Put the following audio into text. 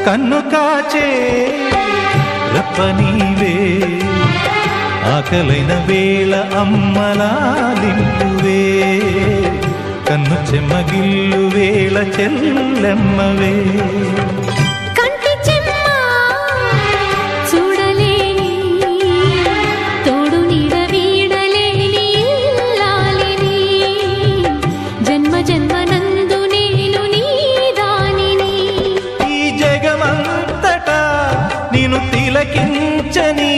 కన్ను కాచే రప్పనీవే ఆకలైన వేళ అమ్మలాలింపువే కన్ను చెమ్మగిల్లు వేళ చెల్లెమ్మవే తిలకించని